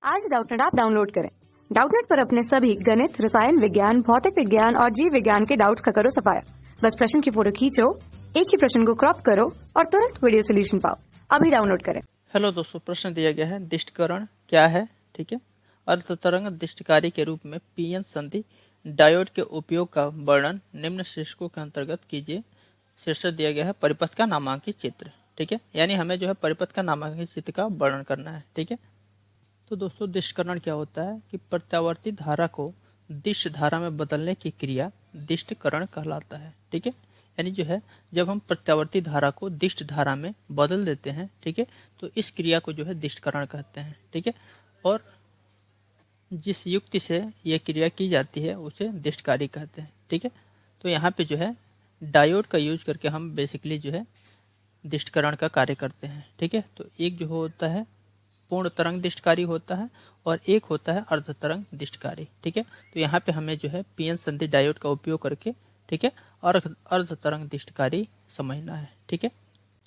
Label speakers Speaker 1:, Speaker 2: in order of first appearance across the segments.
Speaker 1: आज Doubtnut app download करें। Doubtnut पर अपने सभी गणित, रसायन विज्ञान, भौतिक विज्ञान और जीव विज्ञान के डाउट्स का करो सफाया। बस प्रश्न की फोटो खींचो, एक ही प्रश्न को क्रॉप करो और तुरंत वीडियो सोल्यूशन पाओ। अभी डाउनलोड करें।
Speaker 2: हेलो दोस्तों, प्रश्न दिया गया है दिष्टकरण क्या है। ठीक है, अर्धतरंग दिष्टकारी के रूप में पीएन संधि डायोड के उपयोग का वर्णन निम्न शीर्षकों के अंतर्गत कीजिए। शीर्षक दिया गया है परिपथ का नामांकित चित्र। ठीक है, यानी हमें जो है परिपथ का नामांकित चित्र का वर्णन करना है। ठीक है, तो दोस्तों दिष्टकरण क्या होता है कि प्रत्यावर्ती धारा को दिष्ट धारा में बदलने की क्रिया दिष्टकरण कहलाता है। ठीक है, यानी जो है जब हम प्रत्यावर्ती धारा को दिष्ट धारा में बदल देते हैं, ठीक है, तो इस क्रिया को जो है दिष्टकरण कहते हैं। ठीक है, और जिस युक्ति से यह क्रिया की जाती है उसे दिष्टकारी कहते हैं। ठीक है, तो यहाँ पे जो है डायोड का यूज करके हम बेसिकली जो है दिष्टकरण का कार्य करते हैं। ठीक है, तो एक जो होता है पूर्ण तरंग दिष्टकारी होता है और एक होता है अर्ध तरंग दिष्टकारी। ठीक है, तो यहाँ पे हमें जो है पीएन संधि डायोड का उपयोग करके, ठीक है, अर्ध तरंग दिष्टकारी समझना है। ठीक है,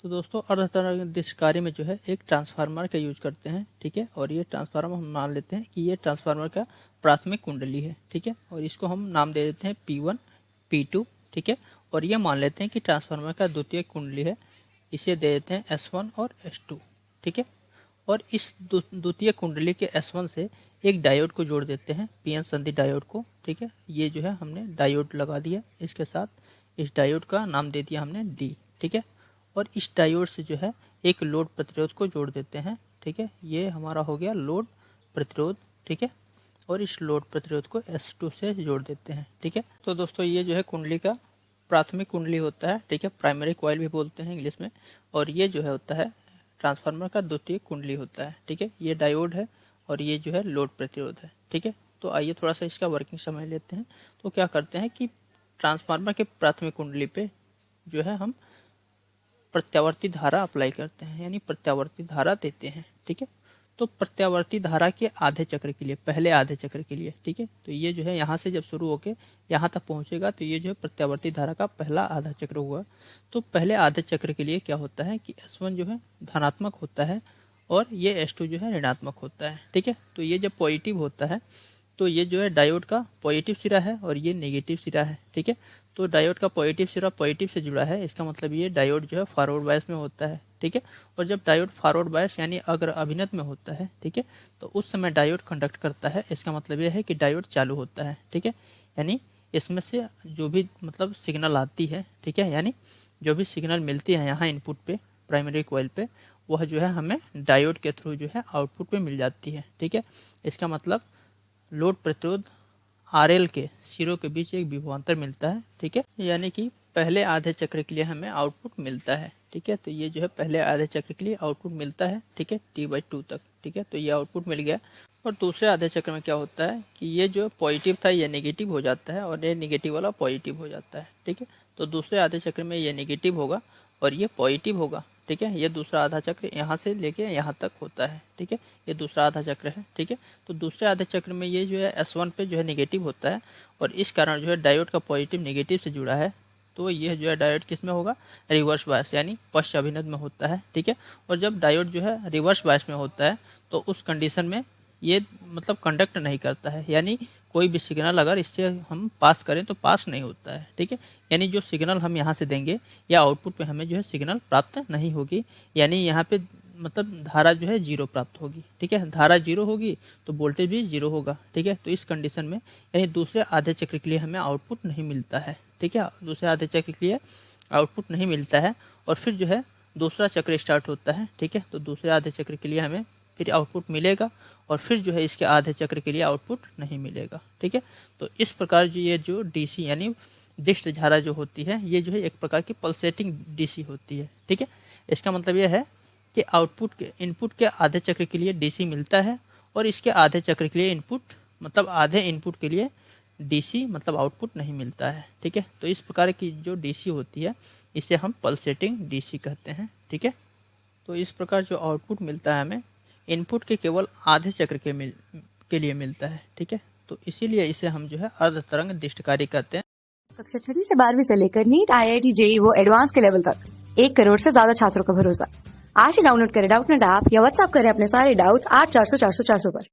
Speaker 2: तो दोस्तों अर्ध तरंग दिष्टकारी में जो है एक ट्रांसफार्मर का यूज करते हैं। ठीक है, और ये ट्रांसफार्मर हम मान लेते हैं कि ये ट्रांसफार्मर का प्राथमिक कुंडली है। ठीक है, और इसको हम नाम दे देते हैं P1 P2। ठीक है, और ये मान लेते हैं कि ट्रांसफार्मर का द्वितीय कुंडली है, इसे दे देते हैं S1 और S2। ठीक है, और इस द्वितीय कुंडली के S1 से एक डायोड को जोड़ देते हैं, पीएन संधि डायोड को। ठीक है, ये जो है हमने डायोड लगा दिया, इसके साथ इस डायोड का नाम दे दिया हमने D। ठीक है, और इस डायोड से जो है एक लोड प्रतिरोध को जोड़ देते हैं। ठीक है, ये हमारा हो गया लोड प्रतिरोध। ठीक है, और इस लोड प्रतिरोध को S2 से जोड़ देते हैं। ठीक है, तो दोस्तों ये जो है कुंडली का प्राथमिक कुंडली होता है। ठीक है, प्राइमरी कॉइल भी बोलते हैं इंग्लिश में। और ये जो है होता है ट्रांसफार्मर का द्वितीय कुंडली होता है। ठीक है, ये डायोड है और ये जो है लोड प्रतिरोध है। ठीक है, तो आइए थोड़ा सा इसका वर्किंग समझ लेते हैं। तो क्या करते हैं कि ट्रांसफार्मर के प्राथमिक कुंडली पे जो है हम प्रत्यावर्ती धारा अप्लाई करते हैं, यानी प्रत्यावर्ती धारा देते हैं। ठीक है, तो प्रत्यावर्ती धारा के आधे चक्र के लिए, पहले आधे चक्र के लिए, ठीक है, तो ये जो है यहाँ से जब शुरू होके यहाँ तक पहुँचेगा तो ये जो है प्रत्यावर्ती धारा का पहला आधा चक्र हुआ। तो पहले आधे चक्र के लिए क्या होता है कि S1 जो है धनात्मक होता है और ये S2 जो है ऋणात्मक होता है। ठीक है, तो ये जब पॉजिटिव होता है तो ये जो है डायोड का पॉजिटिव सिरा है और ये नेगेटिव सिरा है। ठीक है, तो डायोड का पॉजिटिव सिरा पॉजिटिव से जुड़ा है, इसका मतलब ये डायोड जो है फॉरवर्ड बायस में होता है। ठीक है, और जब डायोड फॉरवर्ड बायस यानी अग्र अभिनत में होता है, ठीक है, तो उस समय डायोड कंडक्ट करता है, इसका मतलब ये है कि डायोड चालू होता है। ठीक है, यानी इसमें से जो भी मतलब सिग्नल आती है, ठीक है, यानी जो भी सिग्नल मिलती है यहाँ इनपुट पे प्राइमरी कॉइल पे, वह जो है हमें डायोड के थ्रू जो है आउटपुट पे मिल जाती है। ठीक है, इसका मतलब लोड प्रतिरोध RL के सिरों के बीच एक विभवांतर मिलता है। ठीक है, यानी कि पहले आधे चक्र के लिए हमें आउटपुट मिलता है। ठीक है, तो ये जो है पहले आधे चक्र के लिए आउटपुट मिलता है। ठीक है, T/2 तक। ठीक है, तो ये आउटपुट मिल गया। और दूसरे आधे चक्र में क्या होता है कि ये जो पॉजिटिव था ये नेगेटिव हो जाता है और ये नेगेटिव वाला पॉजिटिव हो जाता है। ठीक है, तो दूसरे आधे चक्र में ये नेगेटिव होगा और ये पॉजिटिव होगा। ठीक है, ये दूसरा आधा चक्र यहाँ से लेके यहाँ तक होता है। ठीक है, ये दूसरा आधा चक्र है। ठीक है, तो दूसरे आधे चक्र में ये जो है S1 पे जो है नेगेटिव होता है और इस कारण जो है डायोड का पॉजिटिव नेगेटिव से जुड़ा है, तो ये जो है डायोड किस में होगा, रिवर्स बायस यानी पश्च अभिनत में होता है। ठीक है, और जब डायोड जो है रिवर्स बायस में होता है तो उस कंडीशन में ये मतलब कंडक्ट नहीं करता है, यानी कोई भी सिग्नल अगर इससे हम पास करें तो पास नहीं होता है। ठीक है, यानी जो सिग्नल हम यहाँ से देंगे या आउटपुट पे हमें जो है सिग्नल प्राप्त नहीं होगी, यानी यहाँ पे मतलब धारा जो है जीरो प्राप्त होगी। ठीक है, धारा जीरो होगी तो वोल्टेज भी जीरो होगा। ठीक है, तो इस कंडीशन में यानी दूसरे आधे चक्र के लिए हमें आउटपुट नहीं मिलता है। ठीक है, दूसरे आधे चक्र के लिए आउटपुट नहीं मिलता है और फिर जो है दूसरा चक्र स्टार्ट होता है। ठीक है, तो दूसरे आधे चक्र के लिए हमें फिर आउटपुट मिलेगा और फिर जो है इसके आधे चक्र के लिए आउटपुट नहीं मिलेगा। ठीक है, तो इस प्रकार जो ये जो DC यानी दिष्ट धारा जो होती है ये जो है एक प्रकार की पल्सेटिंग DC होती है। ठीक है, इसका मतलब यह है कि आउटपुट के इनपुट के आधे चक्र के लिए DC मिलता है और इसके आधे चक्र के लिए इनपुट मतलब आधे इनपुट के लिए DC मतलब आउटपुट नहीं मिलता है। ठीक है, तो इस प्रकार की जो DC होती है इसे हम पल्सेटिंग DC कहते हैं। ठीक है, तो इस प्रकार जो आउटपुट मिलता है हमें इनपुट के केवल आधे चक्र के लिए मिलता है। ठीक है, तो इसीलिए इसे हम जो है अर्ध तरंग दिष्टकारी कहते हैं।
Speaker 1: कक्षा 6 से 12वीं से लेकर नीट, IIT, JEE वो एडवांस के लेवल तक 1 करोड़ से ज्यादा छात्रों का भरोसा। आज ही डाउनलोड करें डाउटनेट ऐप या व्हाट्सएप करें अपने सारे डाउट्स 8400 400 400 पर।